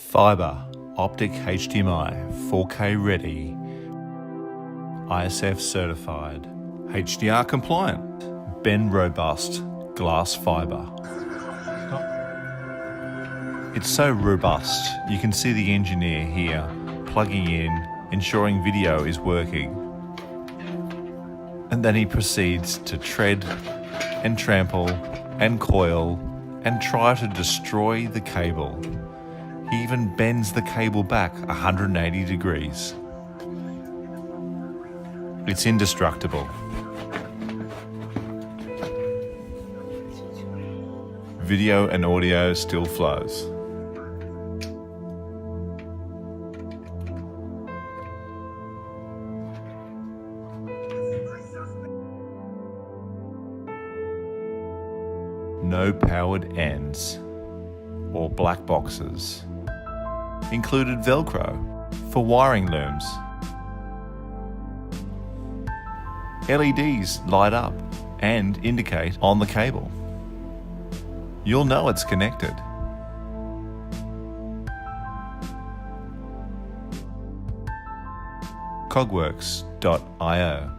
Fibre, Optic HDMI, 4K ready, ISF certified, HDR compliant, bend robust, glass fibre. It's so robust, you can see the engineer here plugging in, ensuring video is working. And then he proceeds to tread and trample and coil and try to destroy the cable. He even bends the cable back 180 degrees. It's indestructible. Video and audio still flows. No powered ends or black boxes. Included Velcro for wiring looms. LEDs light up and indicate on the cable. You'll know it's connected. Cogworks.io